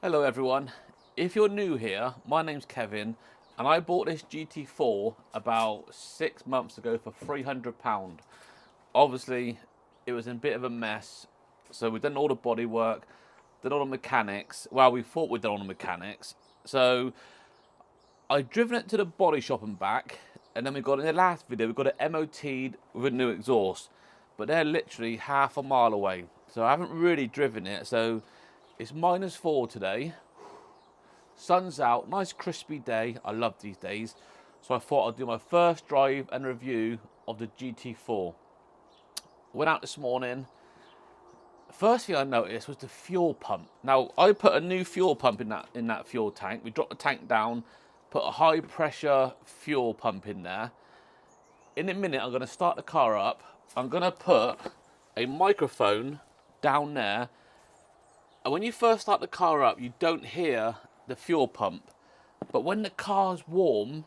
Hello everyone, if you're new here, my name's Kevin and I bought this GT4 about 6 months ago for £300. Obviously it was in a bit of a mess, so we've done all the body work, done all the mechanics. Well, we thought we'd done all the mechanics. So I've driven it to the body shop and back, and then we got in the last video, we got it MOT'd with a new exhaust, but they're literally half a mile away. So I haven't really driven it. So it's -4 today. Sun's out, nice crispy day. I love these days. So I thought I'd do my first drive and review of the GT4. Went out this morning. First thing I noticed was the fuel pump. Now I put a new fuel pump in that fuel tank. We dropped the tank down, put a high pressure fuel pump in there. In a minute I'm going to start the car up. I'm going to put a microphone down there. And when you first start the car up, you don't hear the fuel pump. But when the car's warm,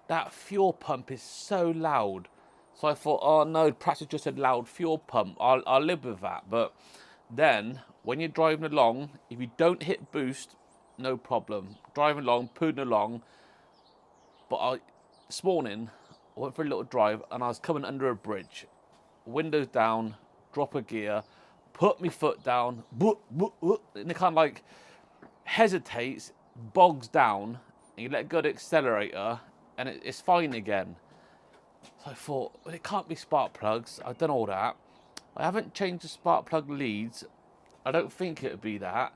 that fuel pump is so loud. So I thought, oh no, perhaps it's just a loud fuel pump. I'll live with that. But then, when you're driving along, if you don't hit boost, no problem. Driving along, pooling along. But this morning, I went for a little drive and I was coming under a bridge. Windows down, drop a gear, put my foot down, and it kind of like hesitates, bogs down, and you let go of the accelerator, and it's fine again. So I thought, well, it can't be spark plugs. I've done all that. I haven't changed the spark plug leads. I don't think it would be that.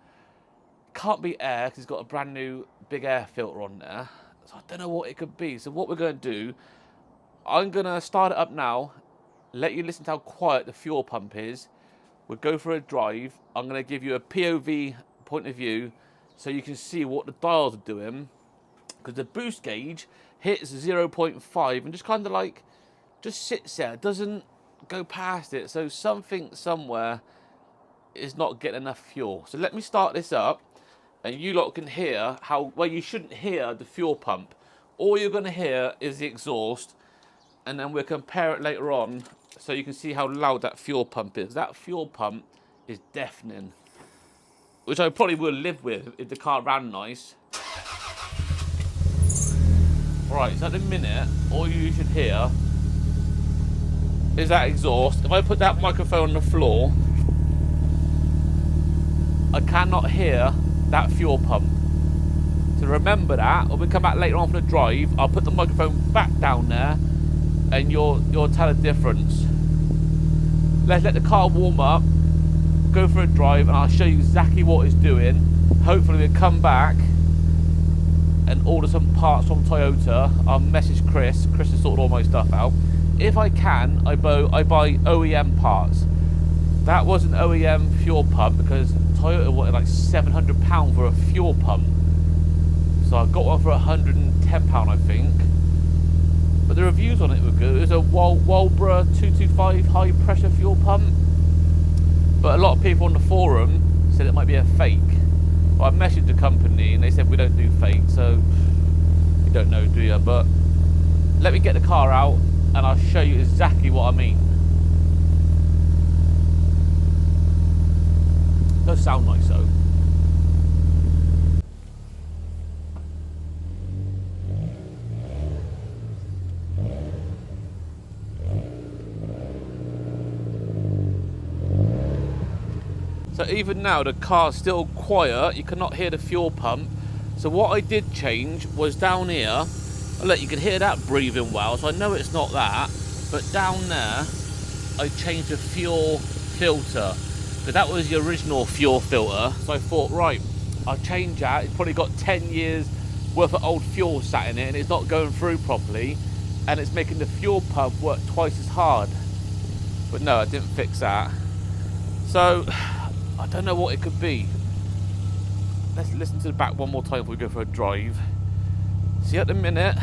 Can't be air, because it's got a brand new big air filter on there. So I don't know what it could be. So what we're going to do, I'm going to start it up now, let you listen to how quiet the fuel pump is. We'll go for a drive. I'm going to give you a POV point of view so you can see what the dials are doing. Because the boost gauge hits 0.5 and just kind of like, just sits there. It doesn't go past it. So something somewhere is not getting enough fuel. So let me start this up and you lot can hear how, well, you shouldn't hear the fuel pump. All you're going to hear is the exhaust, and then we'll compare it later on so you can see how loud that fuel pump is. That fuel pump is deafening, which I probably will live with if the car ran nice. Right, so at the minute, all you should hear is that exhaust. If I put that microphone on the floor, I cannot hear that fuel pump. So remember that. When we come back later on for the drive, I'll put the microphone back down there and you'll tell the difference. Let's let the car warm up, go for a drive, and I'll show you exactly what it's doing. Hopefully we'll come back and order some parts from Toyota. I'll message Chris. Chris has sorted all my stuff out. If I can, I buy OEM parts. That was an OEM fuel pump because Toyota wanted like £700 for a fuel pump. So I got one for £110, I think. But the reviews on it were good. It was a Walbra 225 high pressure fuel pump. But a lot of people on the forum said it might be a fake. Well, I messaged the company and they said we don't do fake, so you don't know, do you? But let me get the car out and I'll show you exactly what I mean. It does sound nice though. So even now the car's still quiet, you cannot hear the fuel pump. So what I did change was down here, look, you can hear that breathing well, so I know it's not that, but down there I changed the fuel filter, because that was the original fuel filter. So I thought, right, I'll change that. It's probably got 10 years worth of old fuel sat in it and it's not going through properly, and it's making the fuel pump work twice as hard. But no, I didn't fix that. So I don't know what it could be. Let's listen to the back one more time before we go for a drive. See, at the minute,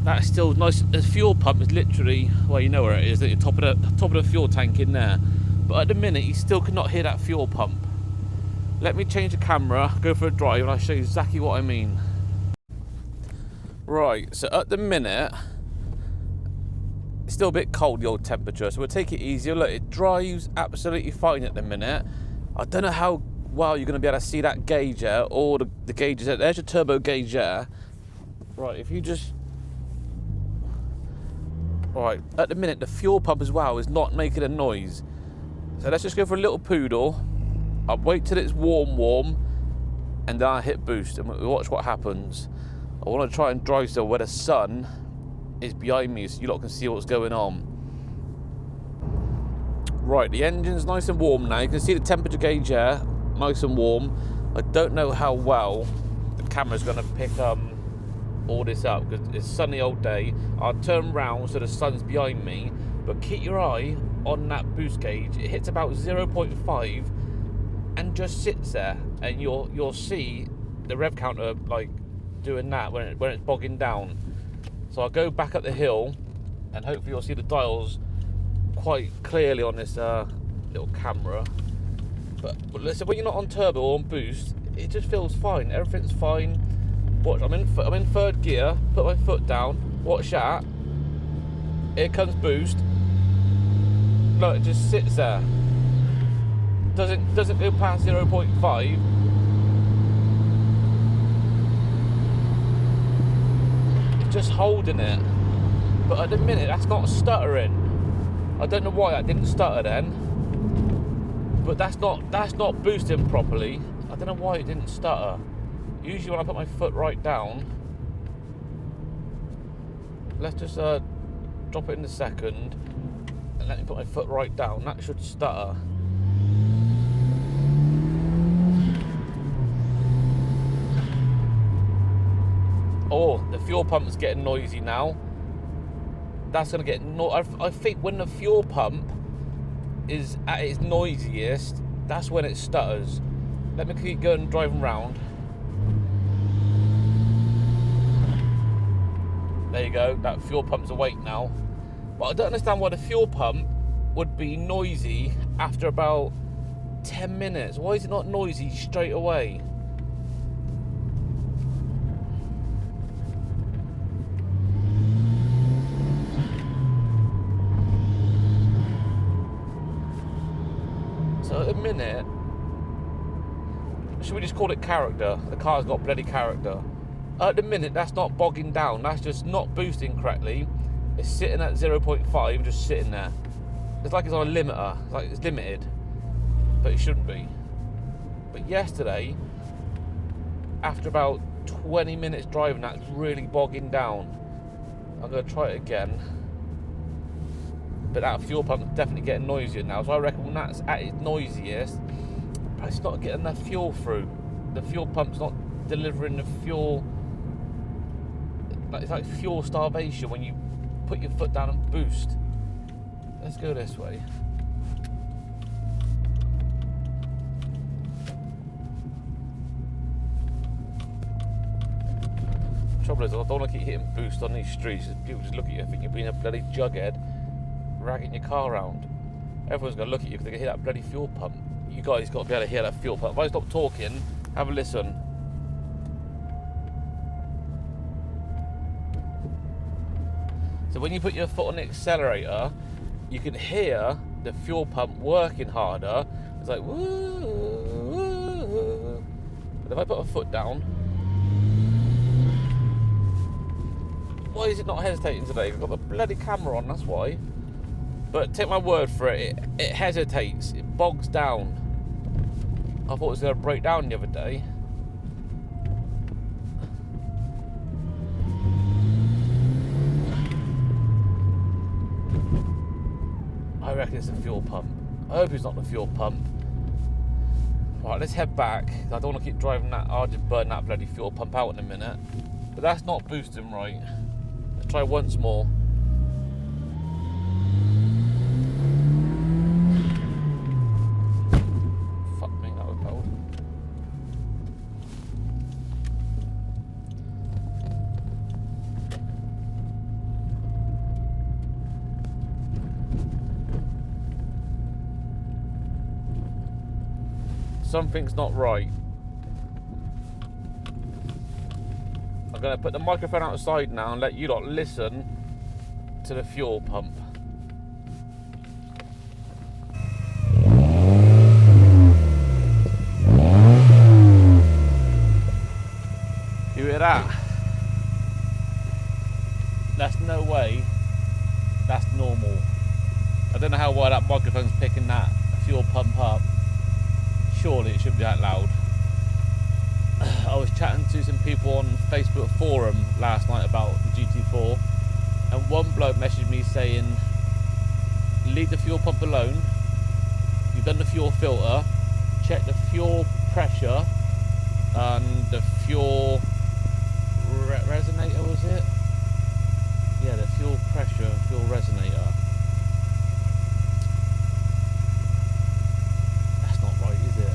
that's still nice. The fuel pump is literally, well, you know where it is, at the top of the fuel tank in there. But at the minute, you still cannot hear that fuel pump. Let me change the camera, go for a drive, and I'll show you exactly what I mean. Right, so at the minute, it's still a bit cold, the old temperature, so we'll take it easy. Look, it drives absolutely fine at the minute. I don't know how well you're going to be able to see that gauge there, or the gauge there. There's your turbo gauge there. Right, if you just... Right, at the minute the fuel pump as well is not making a noise. So let's just go for a little poodle. I'll wait till it's warm, and then I'll hit boost and we'll watch what happens. I want to try and drive so where the sun is behind me so you lot can see what's going on. Right, the engine's nice and warm now. You can see the temperature gauge there, nice and warm. I don't know how well the camera's going to pick all this up because it's a sunny old day. I'll turn round so the sun's behind me, but keep your eye on that boost gauge. It hits about 0.5 and just sits there, and you'll see the rev counter like doing that when it's bogging down. So I'll go back up the hill and hopefully you'll see the dials quite clearly on this little camera. But listen, when you're not on turbo or on boost, it just feels fine. Everything's fine. Watch, I'm in third gear. Put my foot down. Watch that. Here comes boost. Look, it just sits there. Doesn't go past 0.5. Just holding it. But at the minute, that's not stuttering. I don't know why that didn't stutter then. But that's not boosting properly. I don't know why it didn't stutter. Usually when I put my foot right down, let's just drop it in a second and let me put my foot right down. That should stutter. Oh, the fuel pump's getting noisy now. That's going to get I think when the fuel pump is at its noisiest, that's when it stutters. Let me keep going and driving round. There you go, that fuel pump's awake now. But I don't understand why the fuel pump would be noisy after about 10 minutes. Why is it not noisy straight away? So at the minute, should we just call it character? The car's got bloody character. At the minute, that's not bogging down. That's just not boosting correctly. It's sitting at 0.5, just sitting there. It's like it's on a limiter. It's like it's limited, but it shouldn't be. But yesterday, after about 20 minutes driving, that's really bogging down. I'm going to try it again. But that fuel pump's definitely getting noisier now. So I reckon when that's at its noisiest, it's not getting enough fuel through. The fuel pump's not delivering the fuel. It's like fuel starvation when you put your foot down and boost. Let's go this way. Trouble is, I don't want to keep hitting boost on these streets. People just look at you and think you're being a bloody jughead, ragging your car around. Everyone's going to look at you because they can hear that bloody fuel pump. You guys got to be able to hear that fuel pump. If I stop talking, have a listen. So when you put your foot on the accelerator, you can hear the fuel pump working harder. It's like woo, woo. But if I put my foot down, why is it not hesitating today? I've got the bloody camera on, that's why. But take my word for it, it hesitates, it bogs down. I thought it was going to break down the other day. I reckon it's a fuel pump. I hope it's not the fuel pump. Right, let's head back. I don't want to keep driving that. I'll just burn that bloody fuel pump out in a minute. But that's not boosting right. Let's try once more. Fuck me, that was cold. Something's not right. I'm going to put the microphone outside now and let you lot listen to the fuel pump. that. That's no way that's normal. I don't know how well that microphone's picking that fuel pump up. Surely it shouldn't be that loud. I was chatting to some people on Facebook forum last night about the GT4, and one bloke messaged me saying, leave the fuel pump alone, you've done the fuel filter, check the fuel pressure and the fuel resonator, was it? Yeah, the fuel pressure, fuel resonator. That's not right, is it?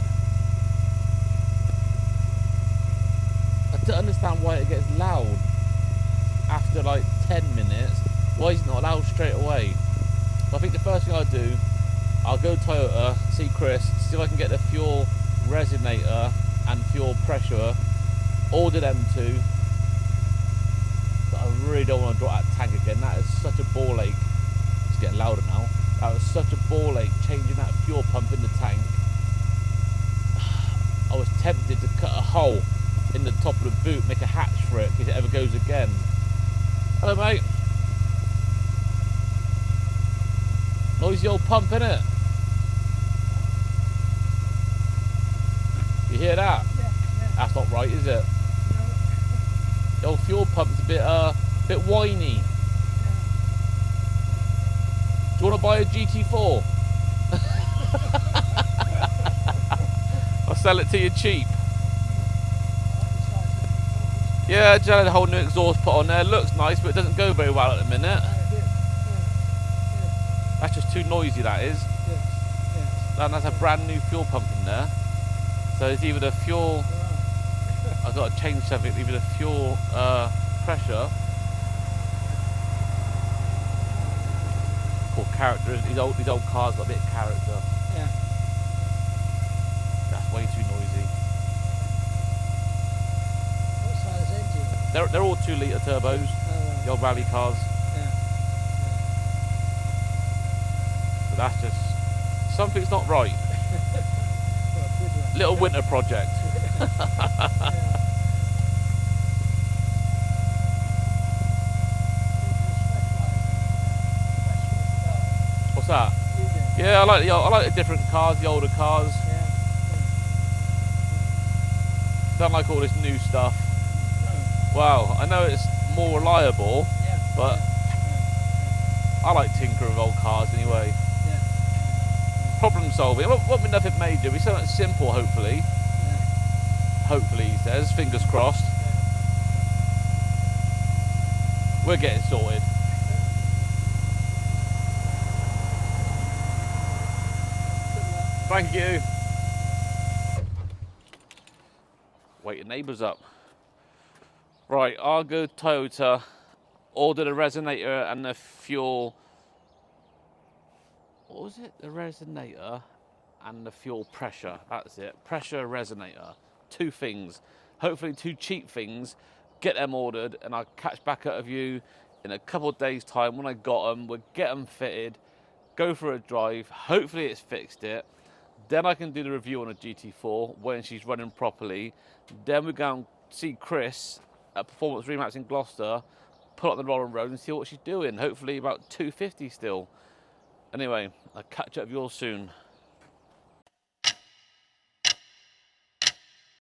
I don't understand why it gets loud after like 10 minutes. Why is it not loud straight away? So I think the first thing I'll do, I'll go to Toyota, see Chris, see if I can get the fuel resonator and fuel pressure, order them two. But I really don't want to drop that tank again. That is such a ball ache. It's getting louder now. That was such a ball ache changing that fuel pump in the tank. I was tempted to cut a hole in the top of the boot, make a hatch for it in case it ever goes again. Hello, mate. Noisy old pump, innit? You hear that? Yeah, yeah. That's not right, is it? No. The old fuel pump's a bit whiny. Yeah. Do you want to buy a GT4? I'll sell it to you cheap. Yeah, just had a whole new exhaust put on there. Looks nice, but it doesn't go very well at the minute. That's just too noisy, that is. And that's a brand new fuel pump in there. So it's either the fuel, I've got to change something, either the fuel pressure or character. These old cars got a bit of character. Yeah. That's way too noisy. What size engine? They're all 2 litre turbos, Oh, right. the old rally cars. Yeah. But that's just, something's not right. Well, good one. Little winter project. What's that? Yeah, I like the different cars, the older cars. Yeah. Don't like all this new stuff. Well, I know it's more reliable, but I like tinkering with old cars anyway. Problem solving. Won't be nothing major. It'll be something simple, hopefully. Hopefully, he says. Fingers crossed. We're getting sorted. Thank you. Wake your neighbours up. Right, I'll go Toyota, order the resonator and the fuel. What was it? The resonator and the fuel pressure. That's it. Pressure, resonator. 2 things. Hopefully 2 cheap things. Get them ordered and I'll catch back up with you in a couple of days' time when I got them. We'll get them fitted, go for a drive. Hopefully it's fixed it. Then I can do the review on a GT4 when she's running properly. Then we go and see Chris at Performance Remaps in Gloucester, pull up the rolling road and see what she's doing. Hopefully about 250 still. Anyway, I'll catch up with you all soon.